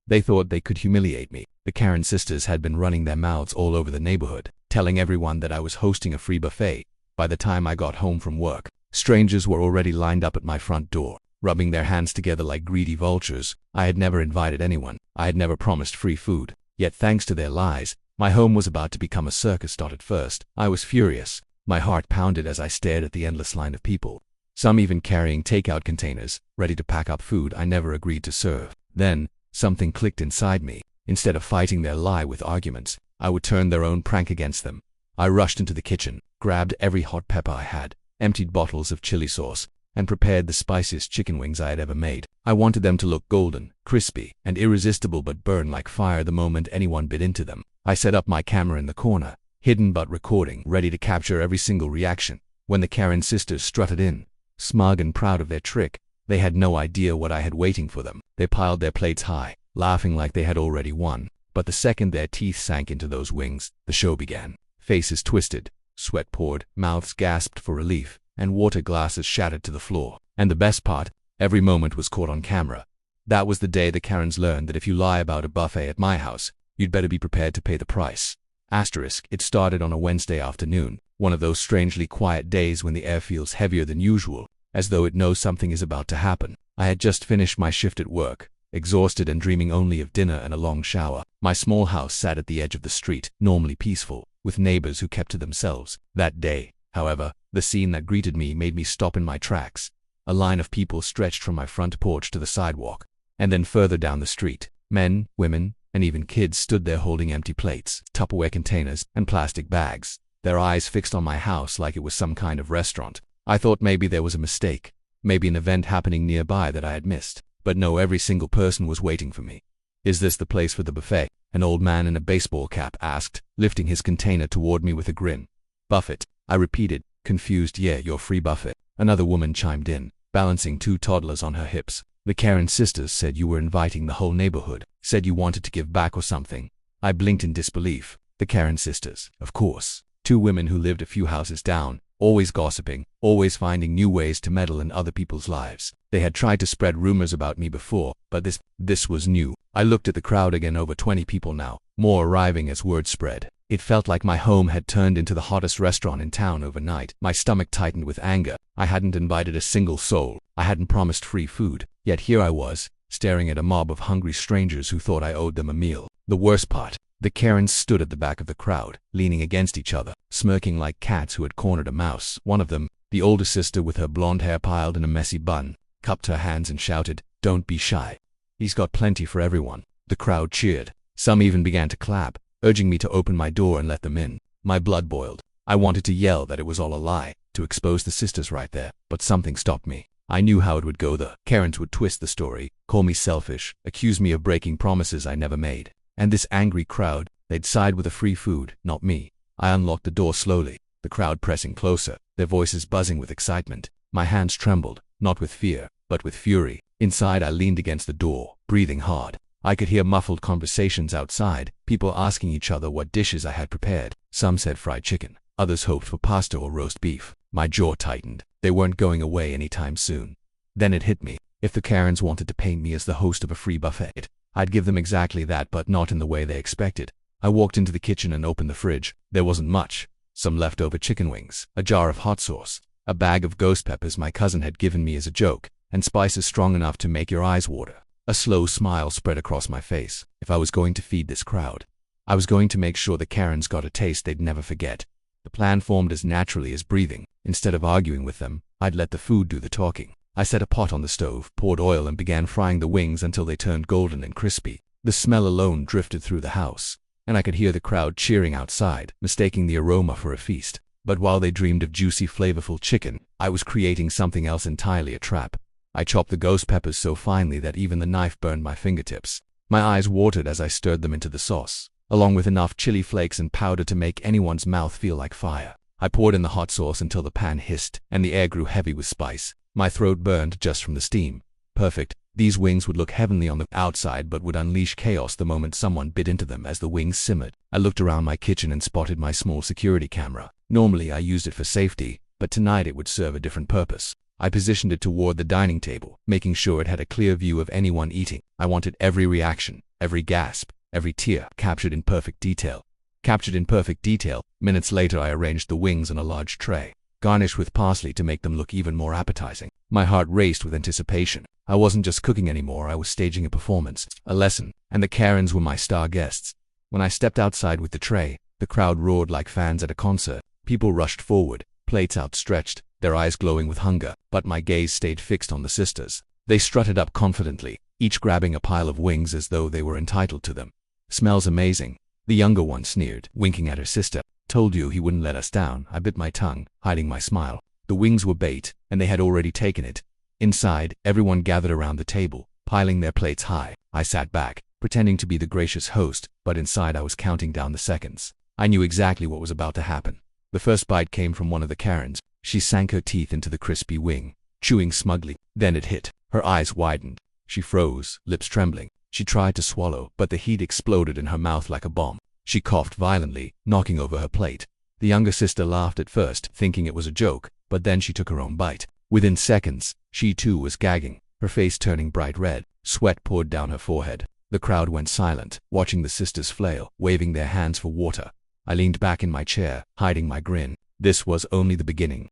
They thought they could humiliate me. The Karen sisters had been running their mouths all over the neighborhood, telling everyone that I was hosting a free buffet. By the time I got home from work, strangers were already lined up at my front door, rubbing their hands together like greedy vultures. I had never invited anyone. I had never promised free food. Yet thanks to their lies, my home was about to become a circus. At first, I was furious. My heart pounded as I stared at the endless line of people, some even carrying takeout containers, ready to pack up food I never agreed to serve. Then, something clicked inside me. Instead of fighting their lie with arguments, I would turn their own prank against them. I rushed into the kitchen, grabbed every hot pepper I had, emptied bottles of chili sauce, and prepared the spiciest chicken wings I had ever made. I wanted them to look golden, crispy, and irresistible but burn like fire the moment anyone bit into them. I set up my camera in the corner, hidden but recording, ready to capture every single reaction. When the Karen sisters strutted in, smug and proud of their trick, they had no idea what I had waiting for them. They piled their plates high, laughing like they had already won. But the second their teeth sank into those wings, the show began. Faces twisted, sweat poured, mouths gasped for relief, and water glasses shattered to the floor. And the best part, every moment was caught on camera. That was the day the Karens learned that if you lie about a buffet at my house, you'd better be prepared to pay the price. It started on a Wednesday afternoon, one of those strangely quiet days when the air feels heavier than usual, as though it knows something is about to happen. I had just finished my shift at work, exhausted and dreaming only of dinner and a long shower. My small house sat at the edge of the street, normally peaceful, with neighbors who kept to themselves. That day, however, the scene that greeted me made me stop in my tracks. A line of people stretched from my front porch to the sidewalk, and then further down the street. Men, women, and even kids stood there holding empty plates, Tupperware containers, and plastic bags, their eyes fixed on my house like it was some kind of restaurant. I thought maybe there was a mistake, maybe an event happening nearby that I had missed. But no, every single person was waiting for me. "Is this the place for the buffet?" An old man in a baseball cap asked, lifting his container toward me with a grin. "Buffet," I repeated, confused. "Yeah, your free buffet." Another woman chimed in, balancing two toddlers on her hips. "The Karen sisters said you were inviting the whole neighborhood, said you wanted to give back or something." I blinked in disbelief. The Karen sisters, of course. Two women who lived a few houses down, always gossiping, always finding new ways to meddle in other people's lives. They had tried to spread rumors about me before, but this was new. I looked at the crowd again, over 20 people now, more arriving as word spread. It felt like my home had turned into the hottest restaurant in town overnight. My stomach tightened with anger. I hadn't invited a single soul. I hadn't promised free food. Yet here I was, staring at a mob of hungry strangers who thought I owed them a meal. The worst part, the Karens stood at the back of the crowd, leaning against each other, smirking like cats who had cornered a mouse. One of them, the older sister with her blonde hair piled in a messy bun, cupped her hands and shouted, "Don't be shy. He's got plenty for everyone." The crowd cheered. Some even began to clap, urging me to open my door and let them in. My blood boiled. I wanted to yell that it was all a lie, to expose the sisters right there, but something stopped me. I knew how it would go. The Karens would twist the story, call me selfish, accuse me of breaking promises I never made. And this angry crowd, they'd side with the free food, not me. I unlocked the door slowly, the crowd pressing closer, their voices buzzing with excitement. My hands trembled, not with fear, but with fury. Inside, I leaned against the door, breathing hard. I could hear muffled conversations outside, people asking each other what dishes I had prepared. Some said fried chicken, others hoped for pasta or roast beef. My jaw tightened. They weren't going away anytime soon. Then it hit me. If the Karens wanted to paint me as the host of a free buffet, I'd give them exactly that, but not in the way they expected. I walked into the kitchen and opened the fridge. There wasn't much. Some leftover chicken wings, a jar of hot sauce, a bag of ghost peppers my cousin had given me as a joke, and spices strong enough to make your eyes water. A slow smile spread across my face. If I was going to feed this crowd, I was going to make sure the Karens got a taste they'd never forget. The plan formed as naturally as breathing. Instead of arguing with them, I'd let the food do the talking. I set a pot on the stove, poured oil, and began frying the wings until they turned golden and crispy. The smell alone drifted through the house, and I could hear the crowd cheering outside, mistaking the aroma for a feast. But while they dreamed of juicy, flavorful chicken, I was creating something else entirely, a trap. I chopped the ghost peppers so finely that even the knife burned my fingertips. My eyes watered as I stirred them into the sauce, along with enough chili flakes and powder to make anyone's mouth feel like fire. I poured in the hot sauce until the pan hissed, and the air grew heavy with spice. My throat burned just from the steam. Perfect. These wings would look heavenly on the outside but would unleash chaos the moment someone bit into them. As the wings simmered, I looked around my kitchen and spotted my small security camera. Normally I used it for safety, but tonight it would serve a different purpose. I positioned it toward the dining table, making sure it had a clear view of anyone eating. I wanted every reaction, every gasp, every tear, captured in perfect detail. Captured in perfect detail. Minutes later I arranged the wings on a large tray, garnished with parsley to make them look even more appetizing. My heart raced with anticipation. I wasn't just cooking anymore, I was staging a performance, a lesson, and the Karens were my star guests. When I stepped outside with the tray, the crowd roared like fans at a concert. People rushed forward, plates outstretched, their eyes glowing with hunger, but my gaze stayed fixed on the sisters. They strutted up confidently, each grabbing a pile of wings as though they were entitled to them. "Smells amazing," the younger one sneered, winking at her sister. "Told you he wouldn't let us down." I bit my tongue, hiding my smile. The wings were bait, and they had already taken it. Inside, everyone gathered around the table, piling their plates high. I sat back, pretending to be the gracious host, but inside I was counting down the seconds. I knew exactly what was about to happen. The first bite came from one of the Karens. She sank her teeth into the crispy wing, chewing smugly. Then it hit. Her eyes widened. She froze, lips trembling. She tried to swallow, but the heat exploded in her mouth like a bomb. She coughed violently, knocking over her plate. The younger sister laughed at first, thinking it was a joke, but then she took her own bite. Within seconds, she too was gagging, her face turning bright red. Sweat poured down her forehead. The crowd went silent, watching the sisters flail, waving their hands for water. I leaned back in my chair, hiding my grin. This was only the beginning.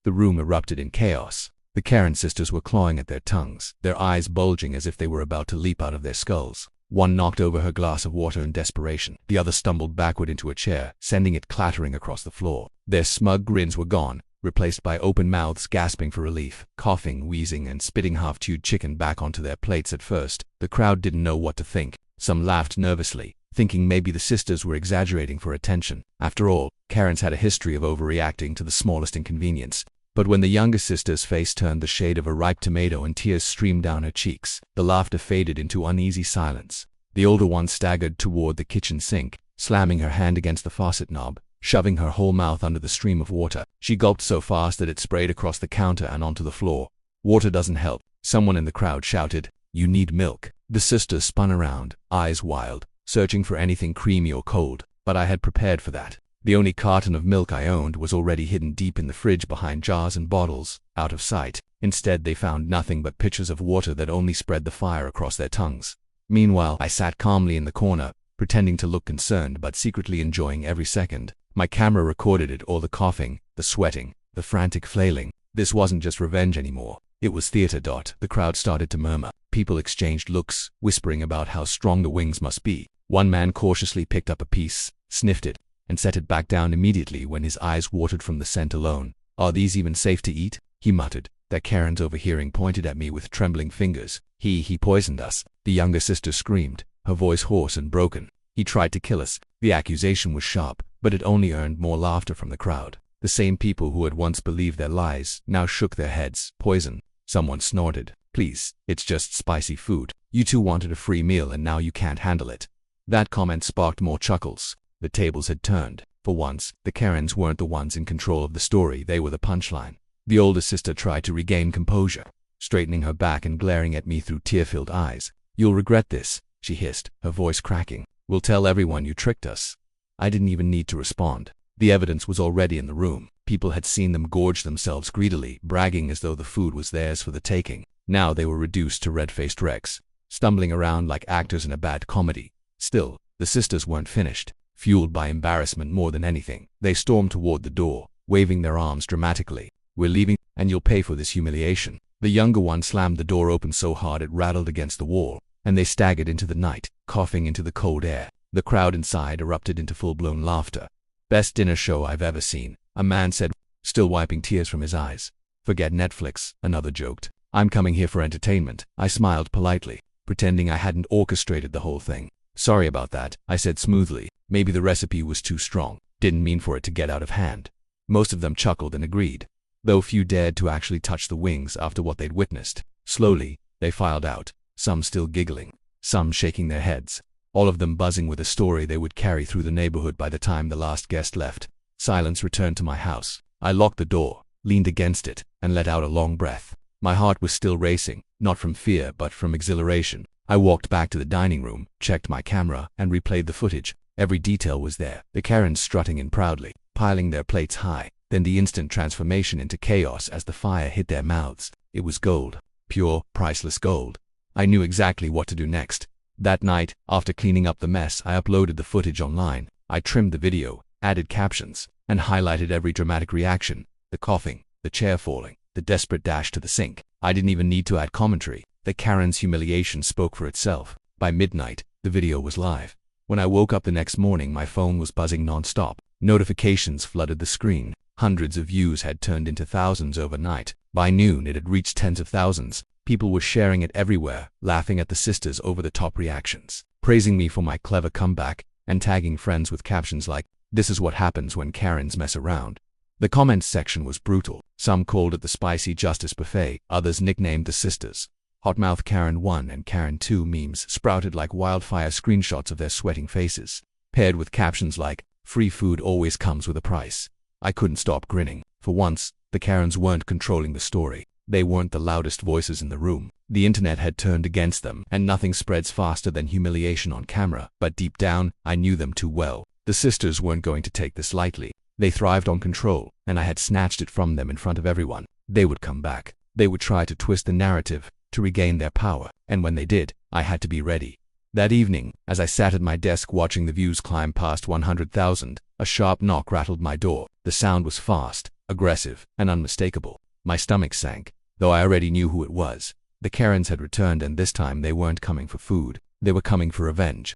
The room erupted in chaos. The Karen sisters were clawing at their tongues, their eyes bulging as if they were about to leap out of their skulls. One knocked over her glass of water in desperation. The other stumbled backward into a chair, sending it clattering across the floor. Their smug grins were gone, replaced by open mouths gasping for relief, coughing, wheezing, and spitting half-chewed chicken back onto their plates. At first, the crowd didn't know what to think. Some laughed nervously, thinking maybe the sisters were exaggerating for attention. After all, Karens had a history of overreacting to the smallest inconvenience. But when the younger sister's face turned the shade of a ripe tomato and tears streamed down her cheeks, the laughter faded into uneasy silence. The older one staggered toward the kitchen sink, slamming her hand against the faucet knob, shoving her whole mouth under the stream of water. She gulped so fast that it sprayed across the counter and onto the floor. "Water doesn't help," someone in the crowd shouted. "You need milk." The sisters spun around, eyes wild, searching for anything creamy or cold, but I had prepared for that. The only carton of milk I owned was already hidden deep in the fridge behind jars and bottles, out of sight. Instead, they found nothing but pitchers of water that only spread the fire across their tongues. Meanwhile, I sat calmly in the corner, pretending to look concerned but secretly enjoying every second. My camera recorded it all: the coughing, the sweating, the frantic flailing. This wasn't just revenge anymore. It was theater. The crowd started to murmur. People exchanged looks, whispering about how strong the wings must be. One man cautiously picked up a piece, sniffed it, and set it back down immediately when his eyes watered from the scent alone. "Are these even safe to eat?" he muttered. Their Karens, overhearing, pointed at me with trembling fingers. He poisoned us," the younger sister screamed, her voice hoarse and broken. "He tried to kill us." The accusation was sharp, but it only earned more laughter from the crowd. The same people who had once believed their lies now shook their heads. "Poison?" Someone snorted. "Please, it's just spicy food. You two wanted a free meal and now you can't handle it." That comment sparked more chuckles. The tables had turned. For once, the Karens weren't the ones in control of the story, they were the punchline. The older sister tried to regain composure, straightening her back and glaring at me through tear-filled eyes. "You'll regret this," she hissed, her voice cracking. "We'll tell everyone you tricked us." I didn't even need to respond. The evidence was already in the room. People had seen them gorge themselves greedily, bragging as though the food was theirs for the taking. Now they were reduced to red-faced wrecks, stumbling around like actors in a bad comedy. Still, the sisters weren't finished. Fueled by embarrassment more than anything, they stormed toward the door, waving their arms dramatically. "We're leaving, and you'll pay for this humiliation." The younger one slammed the door open so hard it rattled against the wall, and they staggered into the night, coughing into the cold air. The crowd inside erupted into full-blown laughter. "Best dinner show I've ever seen," a man said, still wiping tears from his eyes. "Forget Netflix," another joked. "I'm coming here for entertainment." I smiled politely, pretending I hadn't orchestrated the whole thing. "Sorry about that," I said smoothly. "Maybe the recipe was too strong. Didn't mean for it to get out of hand." Most of them chuckled and agreed, though few dared to actually touch the wings after what they'd witnessed. Slowly, they filed out, some still giggling, some shaking their heads, all of them buzzing with a story they would carry through the neighborhood by the time the last guest left. Silence returned to my house. I locked the door, leaned against it, and let out a long breath. My heart was still racing, not from fear but from exhilaration. I walked back to the dining room, checked my camera, and replayed the footage. Every detail was there. The Karens strutting in proudly, piling their plates high, then the instant transformation into chaos as the fire hit their mouths. It was gold. Pure, priceless gold. I knew exactly what to do next. That night, after cleaning up the mess, I uploaded the footage online. I trimmed the video, added captions, and highlighted every dramatic reaction: the coughing, the chair falling, the desperate dash to the sink. I didn't even need to add commentary. The Karen's humiliation spoke for itself. By midnight, the video was live. When I woke up the next morning, my phone was buzzing non-stop. Notifications flooded the screen. Hundreds of views had turned into thousands overnight. By noon, it had reached tens of thousands. People were sharing it everywhere, laughing at the sisters' over-the-top reactions, praising me for my clever comeback, and tagging friends with captions like, "This is what happens when Karens mess around." The comments section was brutal. Some called it the spicy justice buffet, others nicknamed the sisters Hotmouth Karen 1 and Karen 2 memes sprouted like wildfire, screenshots of their sweating faces, paired with captions like, "Free food always comes with a price." I couldn't stop grinning. For once, the Karens weren't controlling the story. They weren't the loudest voices in the room. The internet had turned against them, and nothing spreads faster than humiliation on camera. But deep down, I knew them too well. The sisters weren't going to take this lightly. They thrived on control, and I had snatched it from them in front of everyone. They would come back. They would try to twist the narrative, to regain their power, and when they did, I had to be ready. That evening, as I sat at my desk watching the views climb past 100,000, a sharp knock rattled my door. The sound was fast, aggressive, and unmistakable. My stomach sank, though I already knew who it was. The Karens had returned, and this time they weren't coming for food. They were coming for revenge.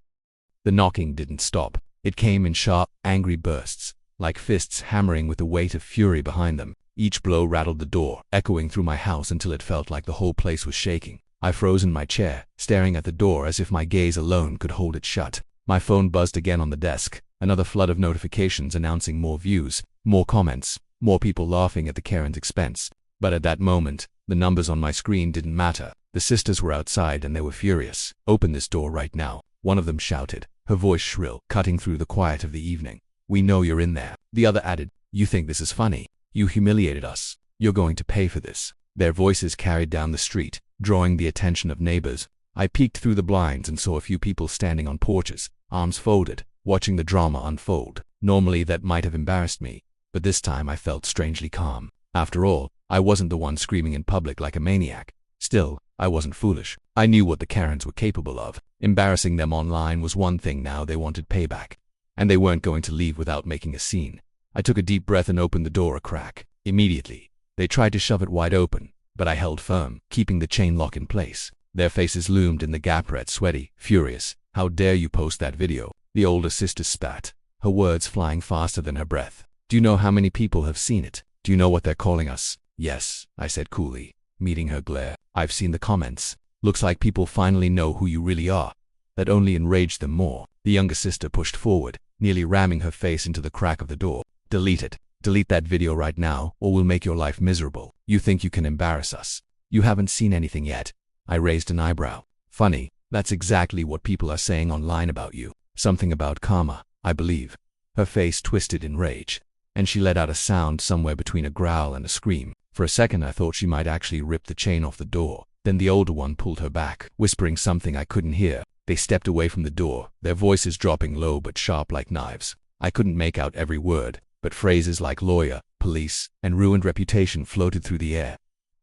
The knocking didn't stop. It came in sharp, angry bursts, like fists hammering with the weight of fury behind them. Each blow rattled the door, echoing through my house until it felt like the whole place was shaking. I froze in my chair, staring at the door as if my gaze alone could hold it shut. My phone buzzed again on the desk, another flood of notifications announcing more views, more comments, more people laughing at the Karen's expense. But at that moment, the numbers on my screen didn't matter. The sisters were outside and they were furious. "Open this door right now," one of them shouted, her voice shrill, cutting through the quiet of the evening. "We know you're in there." The other added, "You think this is funny? You humiliated us. You're going to pay for this." Their voices carried down the street, drawing the attention of neighbors. I peeked through the blinds and saw a few people standing on porches, arms folded, watching the drama unfold. Normally that might have embarrassed me, but this time I felt strangely calm. After all, I wasn't the one screaming in public like a maniac. Still, I wasn't foolish. I knew what the Karens were capable of. Embarrassing them online was one thing. Now they wanted payback. And they weren't going to leave without making a scene. I took a deep breath and opened the door a crack. Immediately, they tried to shove it wide open, but I held firm, keeping the chain lock in place. Their faces loomed in the gap, red, sweaty, furious. "How dare you post that video?" The older sister spat, her words flying faster than her breath. "Do you know how many people have seen it? Do you know what they're calling us?" "Yes," I said coolly, meeting her glare. "I've seen the comments. Looks like people finally know who you really are." That only enraged them more. The younger sister pushed forward, nearly ramming her face into the crack of the door. "Delete it. Delete that video right now, or we'll make your life miserable. You think you can embarrass us? You haven't seen anything yet." I raised an eyebrow. "Funny, that's exactly what people are saying online about you. Something about karma, I believe." Her face twisted in rage, and she let out a sound somewhere between a growl and a scream. For a second I thought she might actually rip the chain off the door. Then the older one pulled her back, whispering something I couldn't hear. They stepped away from the door, their voices dropping low but sharp like knives. I couldn't make out every word, but phrases like lawyer, police, and ruined reputation floated through the air.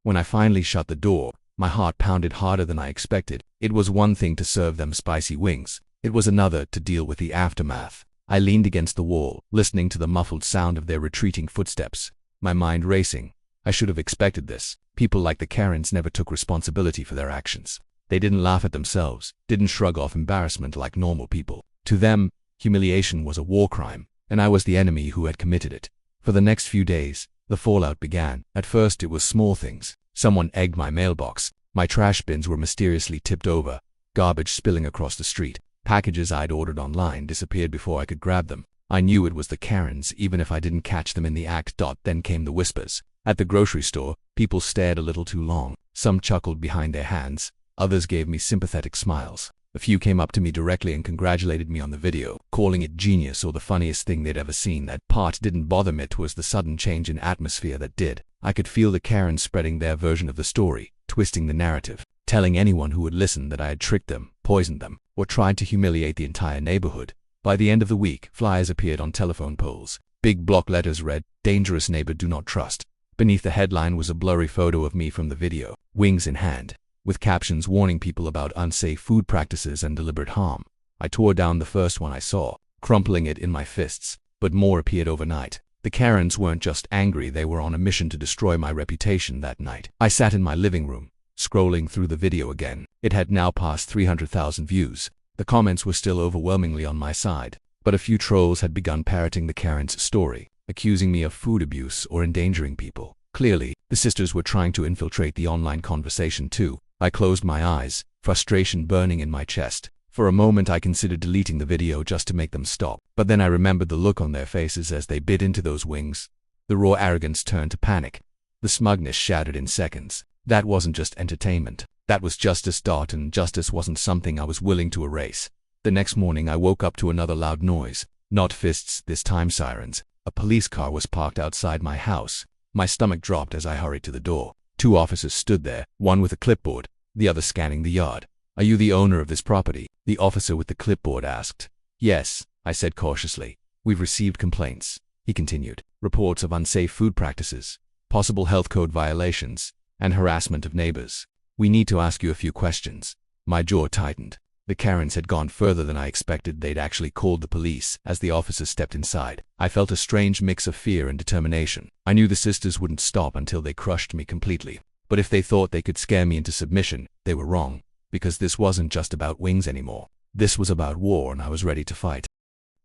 When I finally shut the door, my heart pounded harder than I expected. It was one thing to serve them spicy wings. It was another to deal with the aftermath. I leaned against the wall, listening to the muffled sound of their retreating footsteps, my mind racing. I should have expected this. People like the Karens never took responsibility for their actions. They didn't laugh at themselves, didn't shrug off embarrassment like normal people. To them, humiliation was a war crime, and I was the enemy who had committed it. For the next few days, the fallout began. At first it was small things. Someone egged my mailbox. My trash bins were mysteriously tipped over, garbage spilling across the street. Packages I'd ordered online disappeared before I could grab them. I knew it was the Karens even if I didn't catch them in the act. Then came the whispers. At the grocery store, people stared a little too long. Some chuckled behind their hands. Others gave me sympathetic smiles. A few came up to me directly and congratulated me on the video, calling it genius or the funniest thing they'd ever seen. That part didn't bother me. It was the sudden change in atmosphere that did. I could feel the Karens spreading their version of the story, twisting the narrative, telling anyone who would listen that I had tricked them, poisoned them, or tried to humiliate the entire neighborhood. By the end of the week, flyers appeared on telephone poles. Big block letters read, "Dangerous neighbor do not trust." Beneath the headline was a blurry photo of me from the video, wings in hand, with captions warning people about unsafe food practices and deliberate harm. I tore down the first one I saw, crumpling it in my fists, but more appeared overnight. The Karens weren't just angry, they were on a mission to destroy my reputation that night. I sat in my living room, scrolling through the video again. It had now passed 300,000 views. The comments were still overwhelmingly on my side, but a few trolls had begun parroting the Karens' story, accusing me of food abuse or endangering people. Clearly, the sisters were trying to infiltrate the online conversation too. I closed my eyes, frustration burning in my chest. For a moment I considered deleting the video just to make them stop, but then I remembered the look on their faces as they bit into those wings. The raw arrogance turned to panic. The smugness shattered in seconds. That wasn't just entertainment. That was justice. And justice wasn't something I was willing to erase. The next morning I woke up to another loud noise. Not fists, this time sirens. A police car was parked outside my house. My stomach dropped as I hurried to the door. 2 officers stood there, one with a clipboard, the other scanning the yard. "Are you the owner of this property?" the officer with the clipboard asked. "Yes," I said cautiously. "We've received complaints," he continued. "Reports of unsafe food practices, possible health code violations, and harassment of neighbors. We need to ask you a few questions." My jaw tightened. The Karens had gone further than I expected. They'd actually called the police. As the officers stepped inside, I felt a strange mix of fear and determination. I knew the sisters wouldn't stop until they crushed me completely. But if they thought they could scare me into submission, they were wrong. Because this wasn't just about wings anymore. This was about war, and I was ready to fight.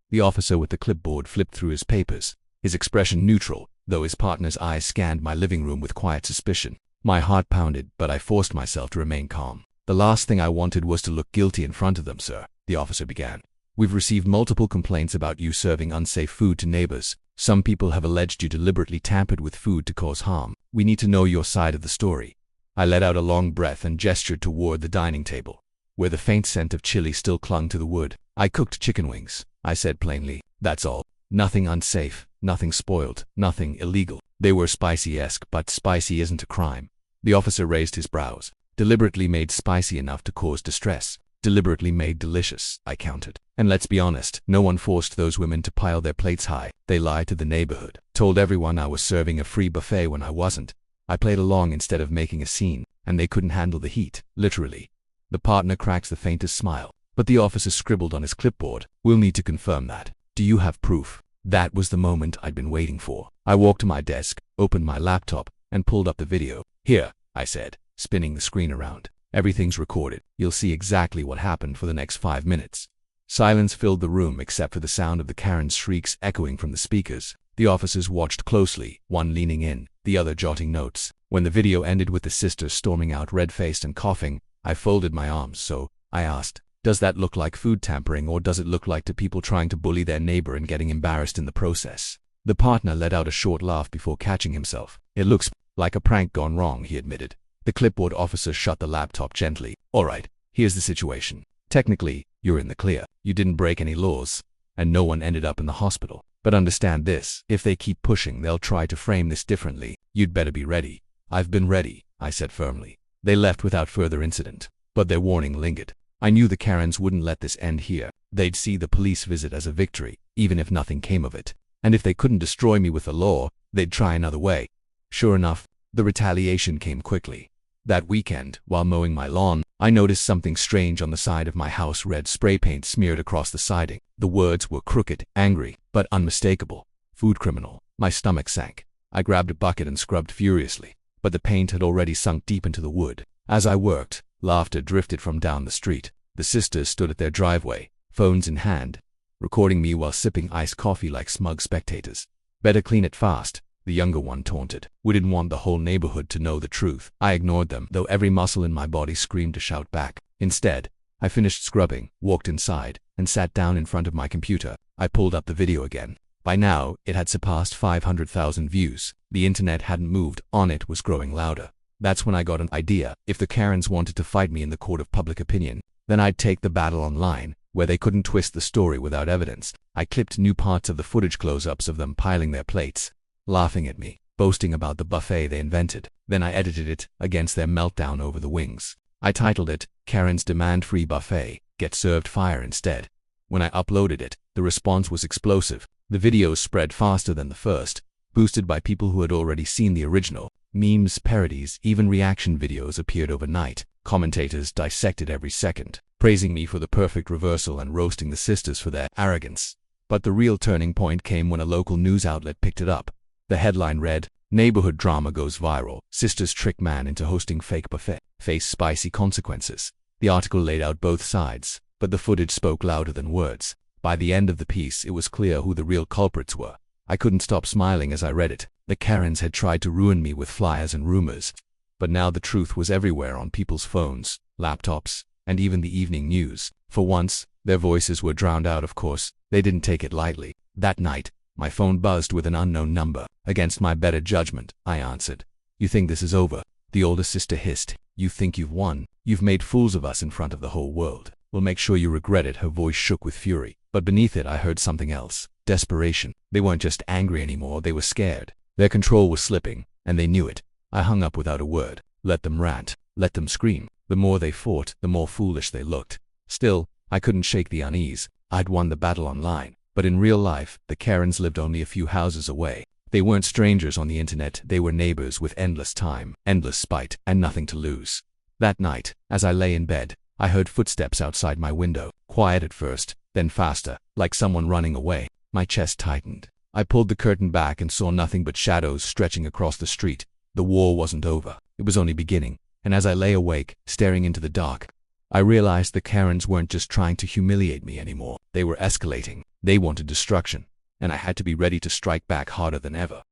The officer with the clipboard flipped through his papers, his expression neutral, though his partner's eyes scanned my living room with quiet suspicion. My heart pounded, but I forced myself to remain calm. "The last thing I wanted was to look guilty in front of them, sir," the officer began. "We've received multiple complaints about you serving unsafe food to neighbors. Some people have alleged you deliberately tampered with food to cause harm. We need to know your side of the story." I let out a long breath and gestured toward the dining table, where the faint scent of chili still clung to the wood. "I cooked chicken wings," I said plainly. "That's all. Nothing unsafe, nothing spoiled, nothing illegal. They were spicy-esque, but spicy isn't a crime." The officer raised his brows. "Deliberately made spicy enough to cause distress. Deliberately made delicious," I countered. "And let's be honest, no one forced those women to pile their plates high. They lied to the neighborhood, told everyone I was serving a free buffet when I wasn't. I played along instead of making a scene, and they couldn't handle the heat, literally." The partner cracked the faintest smile, but the officer scribbled on his clipboard, "We'll need to confirm that. Do you have proof?" That was the moment I'd been waiting for. I walked to my desk, opened my laptop, and pulled up the video. "Here," I said, spinning the screen around. "Everything's recorded. You'll see exactly what happened for the next 5 minutes." Silence filled the room except for the sound of the Karen's shrieks echoing from the speakers. The officers watched closely, one leaning in, the other jotting notes. When the video ended with the sisters storming out red-faced and coughing, I folded my arms. "So," I asked, "does that look like food tampering, or does it look like to people trying to bully their neighbor and getting embarrassed in the process?" The partner let out a short laugh before catching himself. "It looks like a prank gone wrong," he admitted. The clipboard officer shut the laptop gently. "All right, here's the situation. Technically, you're in the clear. You didn't break any laws, and no one ended up in the hospital. But understand this, if they keep pushing, they'll try to frame this differently. You'd better be ready." "I've been ready," I said firmly. They left without further incident, but their warning lingered. I knew the Karens wouldn't let this end here. They'd see the police visit as a victory, even if nothing came of it. And if they couldn't destroy me with the law, they'd try another way. Sure enough, the retaliation came quickly. That weekend, while mowing my lawn, I noticed something strange on the side of my house. Red spray paint smeared across the siding. The words were crooked, angry, but unmistakable. "Food criminal." My stomach sank. I grabbed a bucket and scrubbed furiously, but the paint had already sunk deep into the wood. As I worked, laughter drifted from down the street. The sisters stood at their driveway, phones in hand, recording me while sipping iced coffee like smug spectators. "Better clean it fast," the younger one taunted. "We didn't want the whole neighborhood to know the truth." I ignored them, though every muscle in my body screamed to shout back. Instead, I finished scrubbing, walked inside, and sat down in front of my computer. I pulled up the video again. By now, it had surpassed 500,000 views. The internet hadn't moved on, it was growing louder. That's when I got an idea. If the Karens wanted to fight me in the court of public opinion, then I'd take the battle online, where they couldn't twist the story without evidence. I clipped new parts of the footage, close-ups of them piling their plates, laughing at me, boasting about the buffet they invented. Then I edited it against their meltdown over the wings. I titled it, "Karens Demand Free Buffet, Get Served Fire Instead." When I uploaded it, the response was explosive. The videos spread faster than the first, boosted by people who had already seen the original. Memes, parodies, even reaction videos appeared overnight. Commentators dissected every second, praising me for the perfect reversal and roasting the sisters for their arrogance. But the real turning point came when a local news outlet picked it up. The headline read, "Neighborhood drama goes viral. Sisters trick man into hosting fake buffet. Face spicy consequences." The article laid out both sides, but the footage spoke louder than words. By the end of the piece, it was clear who the real culprits were. I couldn't stop smiling as I read it. The Karens had tried to ruin me with flyers and rumors. But now the truth was everywhere on people's phones, laptops, and even the evening news. For once, their voices were drowned out, of course. They didn't take it lightly. That night, my phone buzzed with an unknown number. Against my better judgment, I answered. "You think this is over?" The older sister hissed. "You think you've won? You've made fools of us in front of the whole world. We'll make sure you regret it." Her voice shook with fury. But beneath it I heard something else. Desperation. They weren't just angry anymore, they were scared. Their control was slipping, and they knew it. I hung up without a word. Let them rant. Let them scream. The more they fought, the more foolish they looked. Still, I couldn't shake the unease. I'd won the battle online. But in real life, the Karens lived only a few houses away. They weren't strangers on the internet, they were neighbors with endless time, endless spite, and nothing to lose. That night, as I lay in bed, I heard footsteps outside my window, quiet at first, then faster, like someone running away. My chest tightened. I pulled the curtain back and saw nothing but shadows stretching across the street. The war wasn't over. It was only beginning. And as I lay awake, staring into the dark, I realized the Karens weren't just trying to humiliate me anymore. They were escalating. They wanted destruction. And I had to be ready to strike back harder than ever.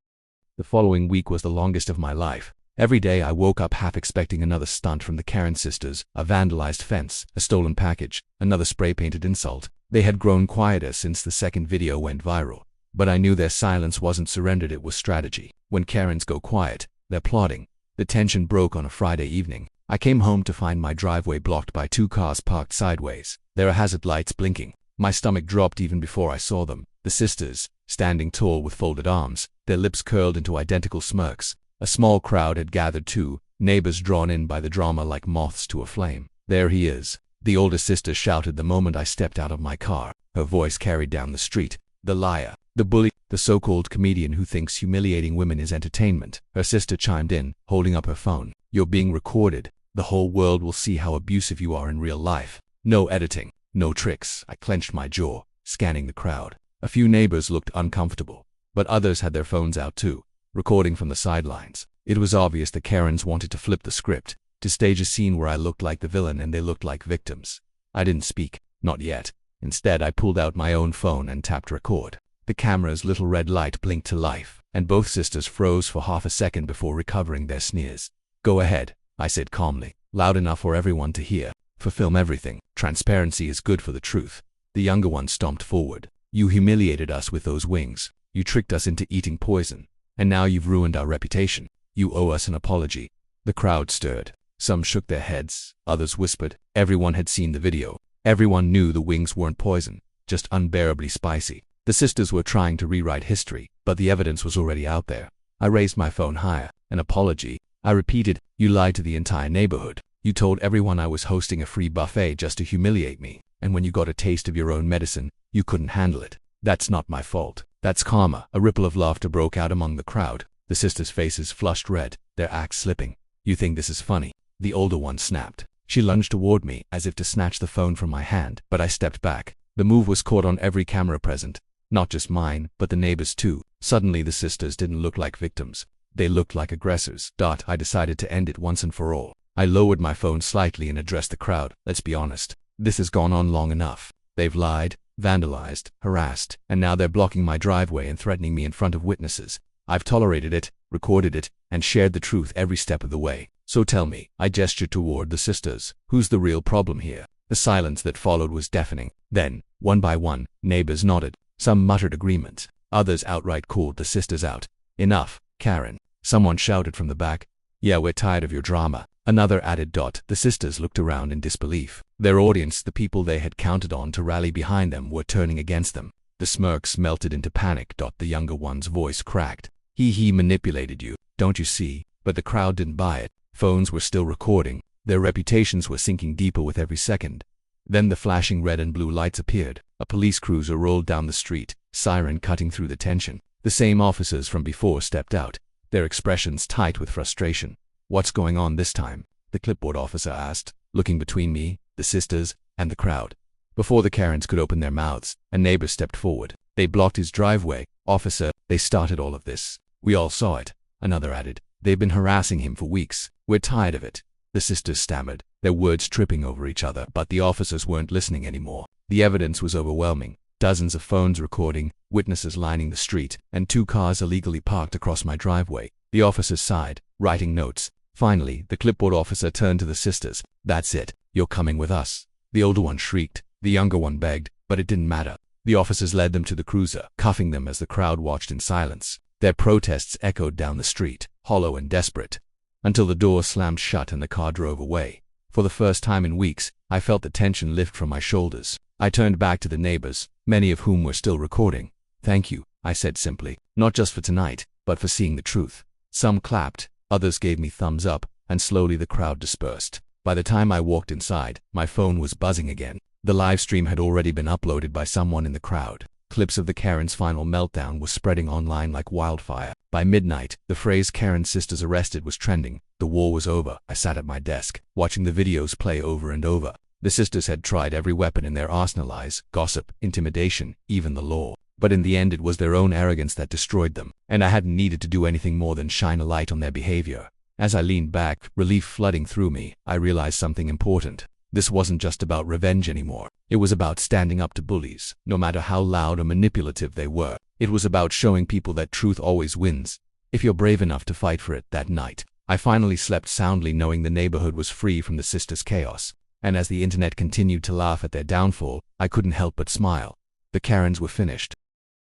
The following week was the longest of my life. Every day I woke up half expecting another stunt from the Karen sisters, a vandalized fence, a stolen package, another spray-painted insult. They had grown quieter since the second video went viral. But I knew their silence wasn't surrendered, it was strategy. When Karens go quiet, they're plotting. The tension broke on a Friday evening. I came home to find my driveway blocked by 2 cars parked sideways. Their hazard lights blinking. My stomach dropped even before I saw them. The sisters, standing tall with folded arms, their lips curled into identical smirks. A small crowd had gathered too, neighbors drawn in by the drama like moths to a flame. "There he is," the older sister shouted the moment I stepped out of my car. Her voice carried down the street. "The liar, the bully, the so-called comedian who thinks humiliating women is entertainment." Her sister chimed in, holding up her phone. "You're being recorded. The whole world will see how abusive you are in real life. No editing, no tricks." I clenched my jaw, scanning the crowd. A few neighbors looked uncomfortable, but others had their phones out too, recording from the sidelines. It was obvious the Karens wanted to flip the script, to stage a scene where I looked like the villain and they looked like victims. I didn't speak, not yet. Instead, I pulled out my own phone and tapped record. The camera's little red light blinked to life, and both sisters froze for half a second before recovering their sneers. "Go ahead," I said calmly, loud enough for everyone to hear. "Film everything. Transparency is good for the truth." The younger one stomped forward. "You humiliated us with those wings. You tricked us into eating poison. And now you've ruined our reputation. You owe us an apology." The crowd stirred. Some shook their heads, others whispered. Everyone had seen the video. Everyone knew the wings weren't poison, just unbearably spicy. The sisters were trying to rewrite history, but the evidence was already out there. I raised my phone higher. "An apology?" I repeated. "You lied to the entire neighborhood. You told everyone I was hosting a free buffet just to humiliate me, and when you got a taste of your own medicine, you couldn't handle it. That's not my fault. That's karma." A ripple of laughter broke out among the crowd. The sisters' faces flushed red, their acts slipping. "You think this is funny?" The older one snapped. She lunged toward me, as if to snatch the phone from my hand, but I stepped back. The move was caught on every camera present. Not just mine, but the neighbors too. Suddenly the sisters didn't look like victims. They looked like aggressors. I decided to end it once and for all. I lowered my phone slightly and addressed the crowd. "Let's be honest. This has gone on long enough. They've lied, vandalized, harassed, and now they're blocking my driveway and threatening me in front of witnesses. I've tolerated it, recorded it, and shared the truth every step of the way. So tell me," I gestured toward the sisters, "who's the real problem here?" The silence that followed was deafening. Then, one by one, neighbors nodded. Some muttered agreement. Others outright called the sisters out. "Enough, Karen," someone shouted from the back. "Yeah, we're tired of your drama," another added. The sisters looked around in disbelief. Their audience, the people they had counted on to rally behind them, were turning against them. The smirks melted into panic. The younger one's voice cracked. He manipulated you, don't you see?" But the crowd didn't buy it. Phones were still recording. Their reputations were sinking deeper with every second. Then the flashing red and blue lights appeared. A police cruiser rolled down the street, siren cutting through the tension. The same officers from before stepped out, their expressions tight with frustration. "What's going on this time?" the clipboard officer asked, looking between me, the sisters, and the crowd. Before the Karens could open their mouths, a neighbor stepped forward. They blocked his driveway. Officer, they started all of this. We all saw it. Another added. They've been harassing him for weeks. We're tired of it. The sisters stammered, their words tripping over each other, but the officers weren't listening anymore. The evidence was overwhelming. Dozens of phones recording, witnesses lining the street, and 2 cars illegally parked across my driveway. The officers sighed, writing notes. Finally, the clipboard officer turned to the sisters. That's it. You're coming with us. The older one shrieked. The younger one begged, but it didn't matter. The officers led them to the cruiser, cuffing them as the crowd watched in silence. Their protests echoed down the street, hollow and desperate, until the door slammed shut and the car drove away. For the first time in weeks, I felt the tension lift from my shoulders. I turned back to the neighbors, many of whom were still recording. Thank you, I said simply, not just for tonight, but for seeing the truth. Some clapped, others gave me thumbs up, and slowly the crowd dispersed. By the time I walked inside, my phone was buzzing again. The live stream had already been uploaded by someone in the crowd. Clips of the Karen's final meltdown were spreading online like wildfire. By midnight, the phrase "Karen sisters arrested" was trending. The war was over. I sat at my desk, watching the videos play over and over. The sisters had tried every weapon in their arsenal: lies, gossip, intimidation, even the law. But in the end it was their own arrogance that destroyed them, and I hadn't needed to do anything more than shine a light on their behavior. As I leaned back, relief flooding through me, I realized something important. This wasn't just about revenge anymore. It was about standing up to bullies, no matter how loud or manipulative they were. It was about showing people that truth always wins, if you're brave enough to fight for it. That night, I finally slept soundly knowing the neighborhood was free from the sisters' chaos. And as the internet continued to laugh at their downfall, I couldn't help but smile. The Karens were finished.